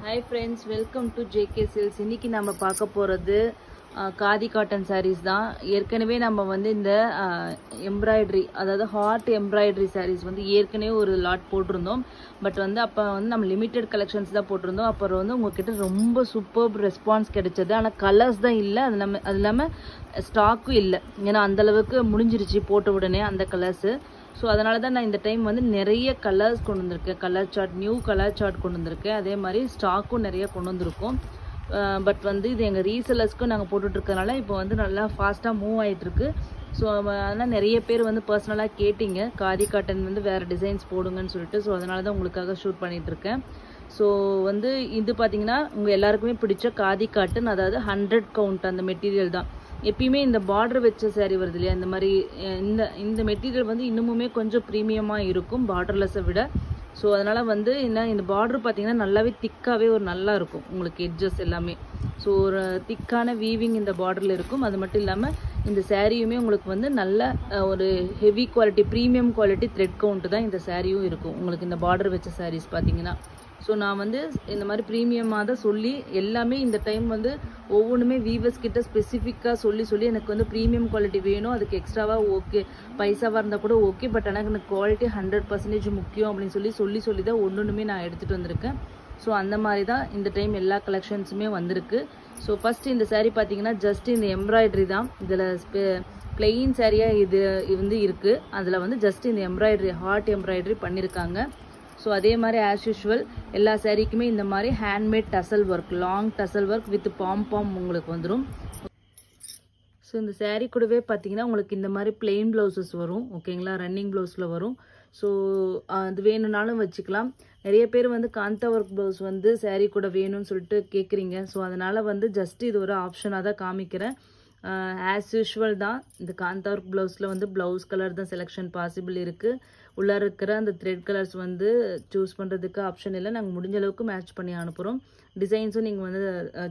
Hi friends, welcome to JK Sales. இன்னைக்கு நம்ம பார்க்க போறது காதி காட்டன் sarees தான். ஏற்கனவே நம்ம வந்து இந்த எம்ப்ராய்டரி அதாவது ஹார்ட் எம்ப்ராய்டரி sarees வந்து ஏற்கனவே ஒரு லாட் போட்டிருந்தோம். பட் வந்து அப்போ வந்து நம்ம லிமிடெட் கலெக்ஷன்ஸ் தான் போட்டிருந்தோம். அப்புறம் வந்து உங்ககிட்ட ரொம்ப சூப்பர் ரெஸ்பான்ஸ் கிடைச்சது. ஆனால் கலர்ஸ் தான் இல்லை, அது இல்லாமல் ஸ்டாக்கும் இல்லை. ஏன்னா அந்த அளவுக்கு முடிஞ்சிருச்சு போட்ட உடனே அந்த கலர்ஸு. ஸோ அதனால தான் நான் இந்த டைம் வந்து நிறைய கலர்ஸ் கொண்டு வந்திருக்கேன். Colour chart, new colour chart கொண்டு வந்திருக்கேன். அதே மாதிரி ஸ்டாக்கும் நிறைய கொண்டு வந்திருக்கோம். பட் வந்து இது எங்கள் ரீசெல்லர்ஸ்க்கும் நாங்கள் போட்டுட்ருக்கனால இப்போ வந்து நல்லா ஃபாஸ்ட்டாக மூவ் ஆகிட்டுருக்கு. ஸோ ஆனால் நிறைய பேர் வந்து பர்சனலாக கேட்டிங்க காதி காட்டன் வந்து வேறு டிசைன்ஸ் போடுங்கன்னு சொல்லிட்டு. ஸோ அதனால தான் உங்களுக்காக ஷூட் பண்ணிகிட்ருக்கேன். ஸோ வந்து இது பார்த்தீங்கன்னா உங்கள் எல்லாருக்குமே பிடிச்ச காதி காட்டன், அதாவது 100 கவுண்ட் அந்த மெட்டீரியல் தான். எப்பயுமே இந்த பார்டர் வச்ச சேரீ வருது இல்லையா, இந்த மாதிரி இந்த மெட்டீரியல் வந்து இன்னுமுமே கொஞ்சம் ப்ரீமியமாக இருக்கும் பார்டர்லெஸ்ஸை விட. ஸோ அதனால் வந்து இந்த பார்டர் பார்த்தீங்கன்னா நல்லாவே திக்காகவே ஒரு நல்லா இருக்கும் உங்களுக்கு எட்ஜஸ் எல்லாமே. ஸோ ஒரு திக்கான வீவிங் இந்த பார்டரில் இருக்கும். அது மட்டும் இல்லாமல் இந்த சேரீயுமே உங்களுக்கு வந்து நல்ல ஒரு heavy quality, premium quality thread count தான் இந்த சேரீயும் இருக்கும் உங்களுக்கு இந்த பார்டர் வச்ச சாரீஸ் பார்த்தீங்கன்னா. ஸோ நான் வந்து இந்த மாதிரி ப்ரீமியமாக தான் சொல்லி எல்லாமே இந்த டைம் வந்து ஒவ்வொன்றுமே வீவர்ஸ் கிட்ட ஸ்பெசிஃபிக்காக சொல்லி எனக்கு வந்து ப்ரீமியம் குவாலிட்டி வேணும், அதுக்கு எக்ஸ்ட்ராவாக ஓகே, பைசாவாக இருந்தால் கூட ஓகே, பட் எனக்கு குவாலிட்டி 100% முக்கியம் அப்படின்னு சொல்லி தான் ஒன்றுமே நான் எடுத்துகிட்டு வந்திருக்கேன். ஸோ அந்த மாதிரி தான் இந்த டைம் எல்லா கலெக்ஷன்ஸுமே வந்திருக்கு. ஸோ ஃபஸ்ட்டு இந்த சேரீ பார்த்தீங்கன்னா ஜஸ்ட் இந்த எம்ப்ராய்டரி தான். இதில் பிளெயின் சேரீயாக இது வந்து இருக்குது. அதில் வந்து ஜஸ்ட் இந்த எம்ப்ராய்டரி, ஹார்ட் எம்ப்ராய்டரி பண்ணியிருக்காங்க. ஸோ அதே மாதிரி ஆஸ் யூஷுவல் எல்லா சேரீக்குமே இந்த மாதிரி handmade tassel work, long tassel work with pom உங்களுக்கு வந்துடும். ஸோ இந்த சேரீ கூடவே பார்த்தீங்கன்னா உங்களுக்கு இந்த மாதிரி பிளெயின் ப்ளவுசஸ் வரும், ஓகேங்களா, ரன்னிங் ப்ளவுஸில் வரும். ஸோ அது வேணும்னாலும் வச்சுக்கலாம். நிறைய பேர் வந்து காந்தா ஒர்க் ப்ளவுஸ் வந்து சேரீ கூட வேணும்னு சொல்லிட்டு கேட்குறீங்க. ஸோ அதனால் வந்து ஜஸ்ட் இது ஒரு ஆப்ஷனாக தான் காமிக்கிறேன். ஆஸ் யூஷுவல் தான் இந்த காந்தா ஒர்க் ப்ளவுஸில் வந்து ப்ளவுஸ் கலர் தான் செலெக்ஷன் பாசிபிள் இருக்குது. உள்ளே இருக்கிற அந்த த்ரெட் கலர்ஸ் வந்து சூஸ் பண்ணுறதுக்கு ஆப்ஷன் இல்லை. நாங்கள் முடிஞ்ச அளவுக்கு மேட்ச் பண்ணி அனுப்புகிறோம். டிசைன்ஸும் நீங்கள் வந்து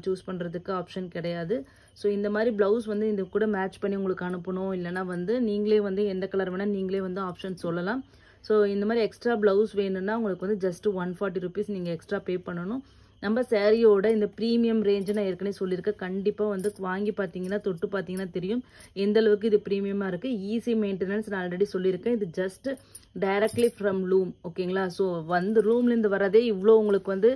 சூஸ் பண்ணுறதுக்கு ஆப்ஷன் கிடையாது. ஸோ இந்த மாதிரி ப்ளவுஸ் வந்து இந்த கூட மேட்ச் பண்ணி உங்களுக்கு அனுப்பணும், இல்லைனா வந்து நீங்களே வந்து எந்த கலர் வேணால் நீங்களே வந்து ஆப்ஷன் சொல்லலாம். ஸோ இந்த மாதிரி எக்ஸ்ட்ரா ப்ளவுஸ் வேணும்னா உங்களுக்கு வந்து ஜஸ்ட் 140 rupees நீங்கள் எக்ஸ்ட்ரா பே பண்ணணும். நம்ம சேரீயோட இந்த ப்ரீமியம் ரேஞ்சு நான் ஏற்கனவே சொல்லியிருக்கேன். கண்டிப்பாக வந்து வாங்கி பார்த்தீங்கன்னா, தொட்டு பார்த்தீங்கன்னா தெரியும் எந்த அளவுக்கு இது ப்ரீமியமாக இருக்குது. ஈஸி மெயின்டெனன்ஸ் நான் ஆல்ரெடி சொல்லியிருக்கேன். இது ஜஸ்ட் டைரக்ட்லி ஃப்ரம் லூம், ஓகேங்களா. ஸோ வந்து ரூம்லேருந்து வரதே இவ்வளோ உங்களுக்கு வந்து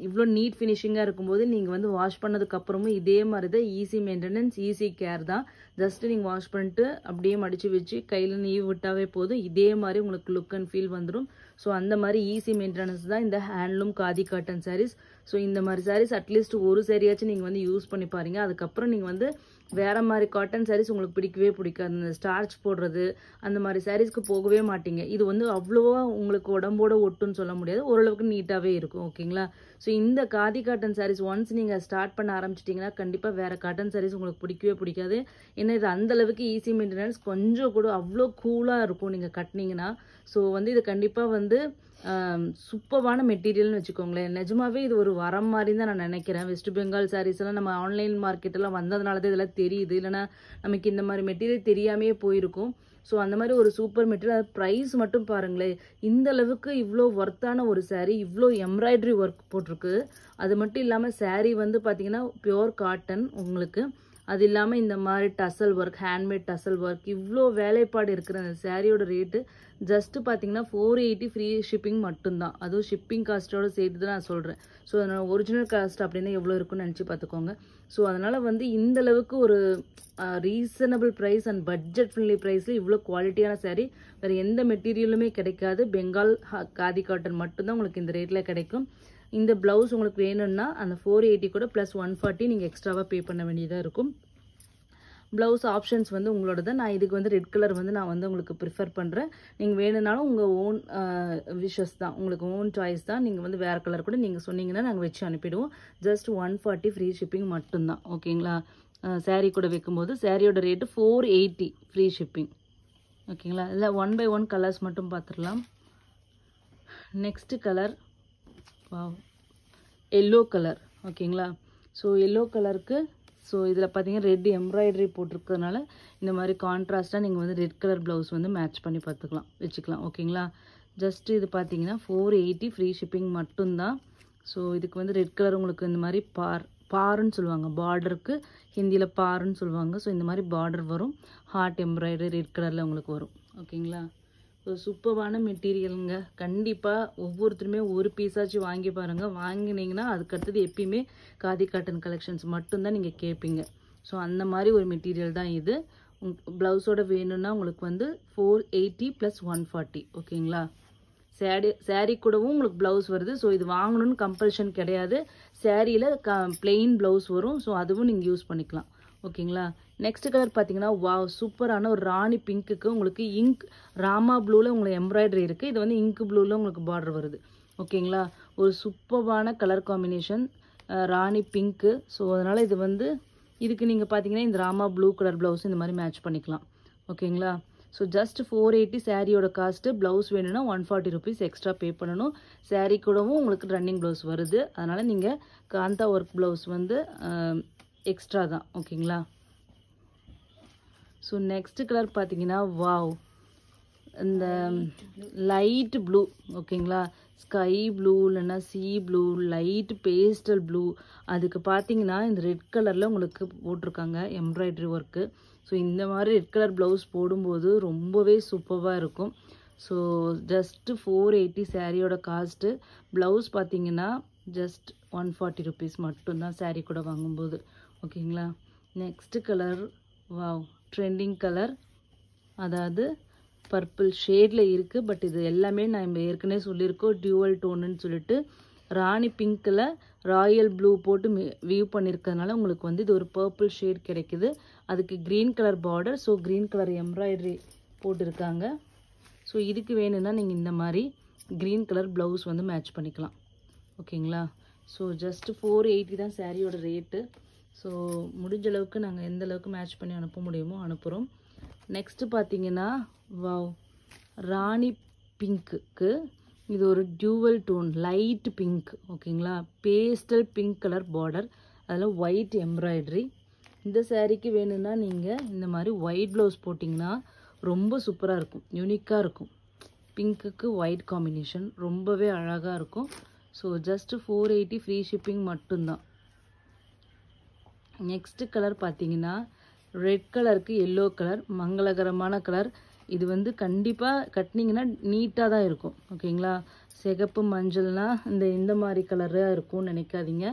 இவ்வளோ நீட் ஃபினிஷிங்காக இருக்கும்போது நீங்கள் வந்து வாஷ் பண்ணதுக்கப்புறமும் இதே மாதிரி தான் ஈஸி மெயின்டெனன்ஸ், ஈஸி கேர் தான். ஜஸ்ட்டு நீங்கள் வாஷ் பண்ணிட்டு அப்படியே மடித்து வச்சு கையில் நீவ் விட்டாவே போதும், இதே மாதிரி உங்களுக்கு லுக் அண்ட் ஃபீல் வந்துடும். ஸோ அந்த மாதிரி ஈஸி மெயின்டெனன்ஸ் தான் இந்த handloom khadi cotton saris. So இந்த மாதிரி சாரீஸ் அட்லீஸ்ட் ஒரு சாரியாச்சும் நீங்கள் வந்து யூஸ் பண்ணி பாருங்க. அதுக்கப்புறம் நீங்கள் வந்து வேறு மாதிரி காட்டன் சாரீஸ் உங்களுக்கு பிடிக்கவே பிடிக்காது. இந்த ஸ்டார்ச் போடுறது அந்த மாதிரி சாரீஸ்க்கு போகவே மாட்டீங்க. இது வந்து அவ்வளோவா உங்களுக்கு உடம்போட ஒட்டுன்னு சொல்ல முடியாது, ஓரளவுக்கு நீட்டாகவே இருக்கும், ஓகேங்களா. ஸோ இந்த காதி காட்டன் சாரீஸ் ஒன்ஸ் நீங்கள் ஸ்டார்ட் பண்ண ஆரம்பிச்சிட்டிங்கன்னா கண்டிப்பாக வேறு காட்டன் சாரீஸ் உங்களுக்கு பிடிக்கவே பிடிக்காது. ஏன்னா இது அந்தளவுக்கு ஈஸி மெயின்டெனன்ஸ், கொஞ்சம் கூட அவ்வளோ கூலாக இருக்கும் நீங்கள் கட்டினீங்கன்னா. ஸோ வந்து இது கண்டிப்பாக வந்து சூப்பரான மெட்டீரியல்னு வச்சுக்கோங்களேன். நிஜமாவே இது ஒரு வரம் மாதிரி தான் நான் நினைக்கிறேன். வெஸ்ட் பெங்கால் சாரீஸ் எல்லாம் நம்ம ஆன்லைன் மார்க்கெட்டெல்லாம் வந்ததுனால தான் இதெல்லாம் தெரியுது, இல்லைனா நமக்கு இந்த மாதிரி மெட்டீரியல் தெரியாமே போயிருக்கும். ஸோ அந்த மாதிரி ஒரு சூப்பர் மெட்டீரியல். அது ப்ரைஸ் மட்டும் பாருங்களேன், இந்த அளவுக்கு இவ்வளோ ஒர்த்தான ஒரு சாரீ, இவ்வளோ எம்ப்ராய்டரி ஒர்க் போட்டிருக்கு. அது மட்டும் இல்லாமல் சாரீ வந்து பார்த்தீங்கன்னா பியோர் காட்டன் உங்களுக்கு. அது இல்லாமல் இந்த மாதிரி டசல் ஒர்க், ஹேண்ட்மேட் டசல் ஒர்க், இவ்வளோ வேலைப்பாடு இருக்கிற அந்த சாரியோட ரேட்டு ஜஸ்ட்டு பார்த்தீங்கன்னா 480 ஃப்ரீ ஷிப்பிங் மட்டும்தான். அதுவும் ஷிப்பிங் காஸ்ட்டோடு சேர்த்து தான் நான் சொல்கிறேன். ஸோ அதனால் ஒரிஜினல் காஸ்ட் அப்படின்னா எவ்வளோ இருக்குன்னு நினச்சி பார்த்துக்கோங்க. ஸோ அதனால் வந்து இந்தளவுக்கு ஒரு reasonable price and budget friendly ப்ரைஸில் இவ்வளோ குவாலிட்டியான சாரீ வேறு எந்த மெட்டீரியலுமே கிடைக்காது. பெங்கால் காதி காட்டன் மட்டும்தான் உங்களுக்கு இந்த ரேட்டில் கிடைக்கும். இந்த ப்ளவுஸ் உங்களுக்கு வேணும்னா அந்த 480 கூட ப்ளஸ் 140 நீங்கள் எக்ஸ்ட்ராவாக பே பண்ண வேண்டியதாக இருக்கும். ப்ளவுஸ் ஆப்ஷன்ஸ் வந்து உங்களோட தான். நான் இதுக்கு வந்து ரெட் கலர் வந்து நான் வந்து உங்களுக்கு ப்ரிஃபர் பண்ணுறேன். நீங்கள் வேணும்னாலும் உங்கள் ஓன் விஷஸ் தான், உங்களுக்கு ஓன் சாய்ஸ் தான். நீங்கள் வந்து வேறு கலர் கூட நீங்கள் சொன்னீங்கன்னா நாங்கள் வச்சு அனுப்பிடுவோம். ஜஸ்ட் 140 ஃப்ரீ ஷிப்பிங் மட்டும்தான், ஓகேங்களா. சாரீ கூட வைக்கும்போது சாரியோட ரேட்டு 480 ஃப்ரீ ஷிப்பிங், ஓகேங்களா. இல்லை 1 by 1 கலர்ஸ் மட்டும் பார்த்துடலாம். நெக்ஸ்ட்டு கலர் எல்லோ கலர், ஓகேங்களா. ஸோ எல்லோ கலருக்கு ஸோ இதில் பார்த்தீங்கன்னா ரெட் எம்ப்ராய்டரி போட்டிருக்கிறதுனால இந்த மாதிரி கான்ட்ராஸ்ட்டாக நீங்கள் வந்து ரெட் கலர் ப்ளவுஸ் வந்து மேட்ச் பண்ணி வச்சுக்கலாம், ஓகேங்களா. ஜஸ்ட் இது பார்த்தீங்கன்னா 480 ஃப்ரீ ஷிப்பிங் மட்டும்தான். ஸோ இதுக்கு வந்து ரெட் கலர் உங்களுக்கு இந்த மாதிரி பாருன்னு சொல்லுவாங்க, பார்டருக்கு ஹிந்தியில் பாருன்னு சொல்லுவாங்க. ஸோ இந்த மாதிரி பார்டர் வரும், ஹார்ட் எம்ப்ராய்டரி ரெட் கலரில் உங்களுக்கு வரும். ஓகேங்களா? ஸோ சூப்பரான மெட்டீரியலுங்க. கண்டிப்பாக ஒவ்வொருத்தருமே ஒரு பீஸாச்சும் வாங்கி பாருங்கள். வாங்கினீங்கன்னா அதுக்கடுத்தது எப்பயுமே காதி காட்டன் கலெக்ஷன்ஸ் மட்டும்தான் நீங்கள் கேட்பீங்க. ஸோ அந்த மாதிரி ஒரு மெட்டீரியல் தான் இது. ப்ளவுஸோட வேணும்னா உங்களுக்கு வந்து 480 + 140. ஓகேங்களா? சாரீ கூடவும் உங்களுக்கு ப்ளவுஸ் வருது. ஸோ இது வாங்கணும்னு கம்பல்ஷன் கிடையாது. சாரியில் பிளெயின் ப்ளவுஸ் வரும். ஸோ அதுவும் நீங்கள் யூஸ் பண்ணிக்கலாம். ஓகேங்களா? நெக்ஸ்ட் கலர் பார்த்தீங்கன்னா வாவ், சூப்பரான ஒரு ராணி பிங்க்குக்கு உங்களுக்கு இங்க் ராமா ப்ளூவில் உங்களுக்கு எம்ப்ராய்டரி இருக்குது. இது வந்து இங்க் ப்ளூவில் உங்களுக்கு பார்டர் வருது. ஓகேங்களா? ஒரு சூப்பரான கலர் காம்பினேஷன் ராணி பிங்க்கு. ஸோ அதனால் இது வந்து இதுக்கு நீங்கள் பார்த்தீங்கன்னா இந்த ராமா ப்ளூ கலர் ப்ளவுஸ் இந்த மாதிரி மேட்ச் பண்ணிக்கலாம். ஓகேங்களா? ஸோ ஜஸ்ட் 480 சாரியோட காஸ்ட்டு. ப்ளவுஸ் வேணும்னா 140 rupees எக்ஸ்ட்ரா பே பண்ணணும். சாரீ கூடவும் உங்களுக்கு ரன்னிங் ப்ளவுஸ் வருது. அதனால் நீங்கள் காந்தா ஒர்க் ப்ளவுஸ் வந்து எக்ஸ்ட்ரா தான். ஓகேங்களா? ஸோ நெக்ஸ்ட் கலர் பார்த்தீங்கன்னா வாவ், இந்த லைட் ப்ளூ. ஓகேங்களா? ஸ்கை ப்ளூ இல்லைன்னா C blue, light pastel blue. அதுக்கு பார்த்தீங்கன்னா இந்த ரெட் கலரில் உங்களுக்கு போட்டிருக்காங்க எம்ப்ராய்டரி ஒர்க்கு. ஸோ இந்த மாதிரி ரெட் கலர் ப்ளவுஸ் போடும்போது ரொம்பவே சூப்பராக இருக்கும். ஸோ ஜஸ்ட் 480 சாரியோட காஸ்ட்டு. ப்ளவுஸ் பார்த்தீங்கன்னா ஜஸ்ட் 140 rupees மட்டும்தான் சாரீ கூட வாங்கும்போது. ஓகேங்களா? Next colour wow, trending colour, அதாவது பர்பிள் ஷேடில் இருக்குது. பட் இது எல்லாமே நான் ஏற்கனவே சொல்லியிருக்கோம் டியூவல் டோனுன்னு சொல்லிட்டு. ராணி பிங்க்கில் ராயல் ப்ளூ போட்டு வியூ பண்ணியிருக்கிறதுனால உங்களுக்கு வந்து இது ஒரு பர்பிள் ஷேட் கிடைக்குது. அதுக்கு green colour border. So green colour embroidery போட்டிருக்காங்க. ஸோ இதுக்கு வேணும்னா நீங்கள் இந்த மாதிரி க்ரீன் கலர் ப்ளவுஸ் வந்து மேட்ச் பண்ணிக்கலாம். ஓகேங்களா? ஸோ ஜஸ்ட் 480 தான் சாரியோட ரேட்டு. ஸோ முடிஞ்ச அளவுக்கு நாங்கள் எந்த அளவுக்கு மேட்ச் பண்ணி அனுப்ப முடியுமோ அனுப்புகிறோம். நெக்ஸ்ட்டு பார்த்தீங்கன்னா வாவ், ராணி பிங்க்குக்கு இது ஒரு டியூவல் டோன் லைட் பிங்க். ஓகேங்களா? பேஸ்டல் பிங்க் கலர் பார்டர், அதில் ஒயிட் எம்ப்ராய்டரி. இந்த சாரீக்கு வேணும்னா நீங்கள் இந்த மாதிரி ஒயிட் ப்ளவுஸ் போட்டிங்கன்னா ரொம்ப சூப்பராக இருக்கும், யூனிக்காக இருக்கும். பிங்க்குக்கு ஒயிட் காம்பினேஷன் ரொம்பவே அழகாக இருக்கும். ஸோ ஜஸ்ட் 480 ஃப்ரீ ஷிப்பிங் மட்டும்தான். நெக்ஸ்ட்டு கலர் பார்த்தீங்கன்னா ரெட் கலருக்கு எல்லோ கலர், மங்களகரமான கலர். இது வந்து கண்டிப்பாக கட்டினீங்கன்னா நீட்டாக தான் இருக்கும். ஓகேங்களா? சிகப்பு மஞ்சள்னா இந்த மாதிரி கலராக இருக்கும்னு நினைக்காதீங்க.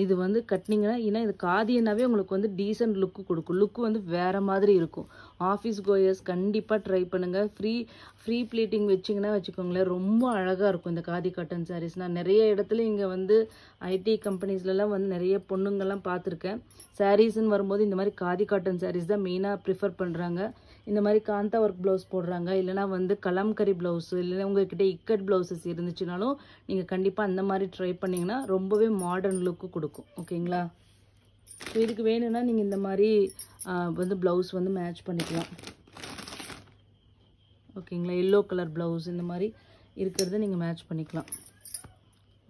இது வந்து கட்டினீங்கன்னா, ஏன்னா இது காதியனாவே உங்களுக்கு வந்து டீசென்ட் லுக்கு கொடுக்கும். லுக்கு வந்து வேறு மாதிரி இருக்கும். ஆஃபீஸ் கோயர்ஸ் கண்டிப்பாக ட்ரை பண்ணுங்கள். ஃப்ரீ ப்ளீட்டிங் வச்சிங்கன்னா வச்சுக்கோங்களேன், ரொம்ப அழகாக இருக்கும் இந்த காதி காட்டன் சாரீஸ். நான் நிறைய இடத்துல இங்கே வந்து ஐடி கம்பெனிஸ்லலாம் வந்து நிறைய பொண்ணுங்கள்லாம் பார்த்துருக்கேன். சாரீஸ்ன்னு வரும்போது இந்த மாதிரி காதி காட்டன் சாரீஸ் தான் மெயினாக ப்ரிஃபர் பண்ணுறாங்க. இந்த மாதிரி காந்தா ஒர்க் ப்ளவுஸ் போடுறாங்க, இல்லைனா வந்து கலம்கரி ப்ளவுஸு, இல்லைன்னா உங்கள்கிட்ட இக்கட் ப்ளவுசஸ் இருந்துச்சுனாலும் நீங்கள் கண்டிப்பாக அந்த மாதிரி ட்ரை பண்ணிங்கன்னா ரொம்பவே மாடர்ன் லுக்கு கொடுக்கும். ஓகேங்களா? ஸோ இதுக்கு வேணும்னா நீங்கள் இந்த மாதிரி வந்து ப்ளவுஸ் வந்து மேட்ச் பண்ணிக்கலாம். ஓகேங்களா? எல்லோ கலர் ப்ளவுஸ் இந்த மாதிரி இருக்கிறத நீங்கள் மேட்ச் பண்ணிக்கலாம்.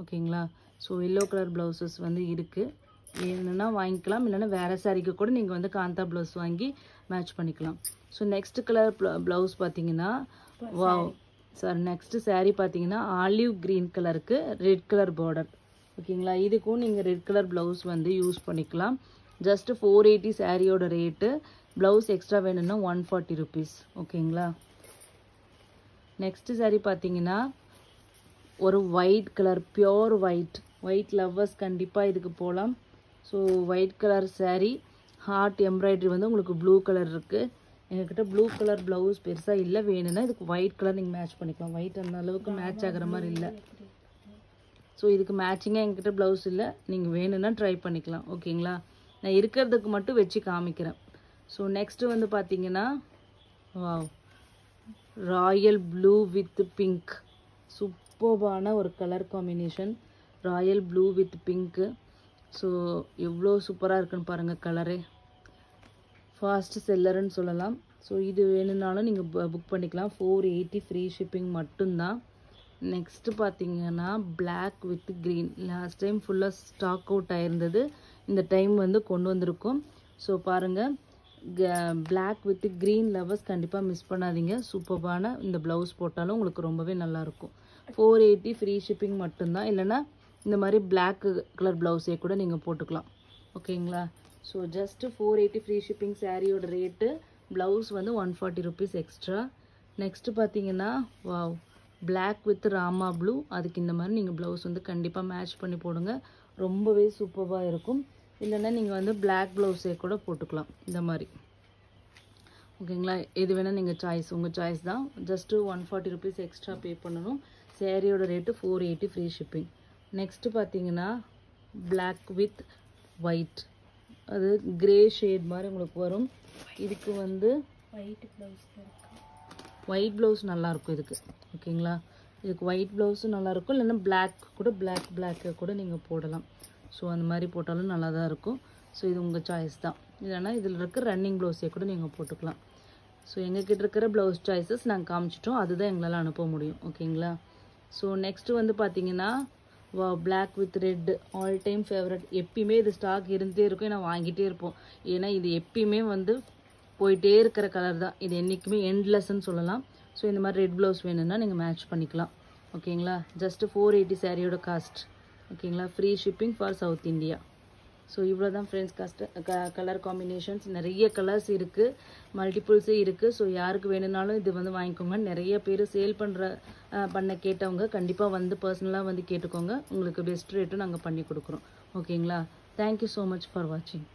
ஓகேங்களா? ஸோ எல்லோ கலர் ப்ளவுசஸ் வந்து இருக்குது, வேணும்னா வாங்கிக்கலாம். இல்லைன்னா வேறு சாரீக்கு கூட நீங்கள் வந்து காந்தா ப்ளவுஸ் வாங்கி மேட்ச் பண்ணிக்கலாம். ஸோ நெக்ஸ்ட் கலர் ப்ளவுஸ் பார்த்தீங்கன்னா வாவ் சார், நெக்ஸ்ட் சாரீ பார்த்தீங்கன்னா ஆலிவ் க்ரீன் கலருக்கு ரெட் கலர் பார்டர். ஓகேங்களா? இதுக்கும் நீங்கள் ரெட் கலர் ப்ளவுஸ் வந்து யூஸ் பண்ணிக்கலாம். ஜஸ்ட் 480 சாரியோட ரேட்டு. ப்ளவுஸ் எக்ஸ்ட்ரா வேணும்னா 140 rupees. ஓகேங்களா? நெக்ஸ்ட் சாரீ பார்த்தீங்கன்னா ஒரு white colour, pure white lovers கண்டிப்பாக இதுக்கு போகலாம். So white colour sari, hard embroidery வந்து உங்களுக்கு ப்ளூ கலர் இருக்குது. எங்ககிட்ட ப்ளூ கலர் ப்ளவுஸ் பெருசாக இல்லை, வேணும்னா இதுக்கு ஒயிட் கலர் நீங்கள் மேட்ச் பண்ணிக்கலாம். ஒயிட் அந்த அளவுக்கு மேட்ச் ஆகிற மாதிரி இல்லை. ஸோ இதுக்கு மேட்சிங்காக எங்ககிட்ட ப்ளவுஸ் இல்லை, நீங்கள் வேணும்னா ட்ரை பண்ணிக்கலாம். ஓகேங்களா? நான் இருக்கிறதுக்கு மட்டும் வச்சு காமிக்கிறேன். ஸோ நெக்ஸ்ட்டு வந்து பார்த்தீங்கன்னா wow, royal blue with pink. சூப்பர்பான ஒரு colour combination, royal blue with pink. So எவ்வளோ சூப்பராக இருக்குன்னு பாருங்கள் கலரே. ஃபாஸ்ட் செல்லருன்னு சொல்லலாம். ஸோ இது வேணும்னாலும் நீங்கள் புக் பண்ணிக்கலாம். 480 ஃப்ரீ ஷிப்பிங் மட்டும்தான். நெக்ஸ்ட்டு பார்த்தீங்கன்னா black with green. Last time ஃபுல்லாக ஸ்டாக் அவுட் ஆயிருந்தது, இந்த டைம் வந்து கொண்டு வந்திருக்கோம். ஸோ பாருங்கள், பிளாக் வித் க்ரீன் லவர்ஸ் கண்டிப்பாக மிஸ் பண்ணாதீங்க. சூப்பர்பான இந்த ப்ளவுஸ் போட்டாலும் உங்களுக்கு ரொம்பவே நல்லாயிருக்கும். 480 ஃப்ரீ ஷிப்பிங் மட்டும்தான். இல்லைன்னா இந்த மாதிரி பிளாக் கலர் ப்ளவுஸே கூட நீங்கள் போட்டுக்கலாம். ஓகேங்களா? ஸோ ஜஸ்ட்டு 480 ஃப்ரீ ஷிப்பிங் சாரியோட ரேட்டு. ப்ளவுஸ் வந்து 140 ருபீஸ் எக்ஸ்ட்ரா. நெக்ஸ்ட்டு பார்த்தீங்கன்னா wow, black with Rama blue. அதுக்கு இந்த மாதிரி நீங்கள் ப்ளவுஸ் வந்து கண்டிப்பாக மேட்ச் பண்ணி போடுங்க, ரொம்பவே சூப்பராக இருக்கும். இல்லைன்னா நீங்கள் வந்து பிளாக் ப்ளவுஸே கூட போட்டுக்கலாம் இந்த மாதிரி. ஓகேங்களா? எது வேணால் நீங்கள் சாய்ஸ், உங்கள் சாய்ஸ் தான். ஜஸ்ட்டு 140 ருபீஸ் எக்ஸ்ட்ரா பே பண்ணணும். சேரீயோட ரேட்டு 480 ஃப்ரீ ஷிப்பிங். நெக்ஸ்ட்டு பார்த்தீங்கன்னா பிளாக் வித் ஒயிட், அது கிரே ஷேட் மாதிரி உங்களுக்கு வரும். இதுக்கு வந்து ஒயிட் ப்ளவுஸ் நல்லாயிருக்கும் இதுக்கு. ஓகேங்களா? இதுக்கு ஒயிட் ப்ளவுஸும் நல்லாயிருக்கும். இல்லைன்னா பிளாக் கூட பிளாக்கு கூட நீங்கள் போடலாம். ஸோ அந்த மாதிரி போட்டாலும் நல்லா தான் இருக்கும். ஸோ இது உங்கள் சாய்ஸ் தான். இல்லைன்னா இதில் இருக்க ரன்னிங் ப்ளவுஸே கூட நீங்கள் போட்டுக்கலாம். ஸோ எங்ககிட்ட இருக்கிற ப்ளவுஸ் சாய்ஸஸ் நாங்கள் காமிச்சிட்டோம், அதுதான் எங்களால் அனுப்ப முடியும். ஓகேங்களா? ஸோ நெக்ஸ்ட்டு வந்து பார்த்தீங்கன்னா black with red all time favourite. எப்பயுமே இது ஸ்டாக் இருந்தே இருக்கும், ஏன்னா வாங்கிட்டே இருப்போம். ஏன்னா இது எப்பயுமே வந்து போயிட்டே இருக்கிற கலர் தான். இது என்றைக்குமே எண்ட்லெஸ்ன்னு சொல்லலாம். ஸோ இந்த மாதிரி ரெட் ப்ளவுஸ் வேணும்னா நீங்கள் மேட்ச் பண்ணிக்கலாம். ஓகேங்களா? ஜஸ்ட்டு 480 சாரியோட காஸ்ட். ஓகேங்களா? Free shipping for south India. So இவ்வளோ தான் ஃப்ரெண்ட்ஸ். கலர் காம்பினேஷன்ஸ் நிறைய கலர்ஸ் இருக்குது, மல்டிபிள்ஸே இருக்குது. ஸோ யாருக்கு வேணும்னாலும் இது வந்து வாங்கிக்கோங்க. நிறைய பேர் சேல் பண்ண கேட்டவங்க கண்டிப்பாக வந்து பர்சனலாக வந்து கேட்டுக்கோங்க. உங்களுக்கு பெஸ்ட் ரேட்டும் நாங்கள் பண்ணி கொடுக்குறோம். ஓகேங்களா? தேங்க்யூ ஸோ மச் ஃபார் வாட்சிங்.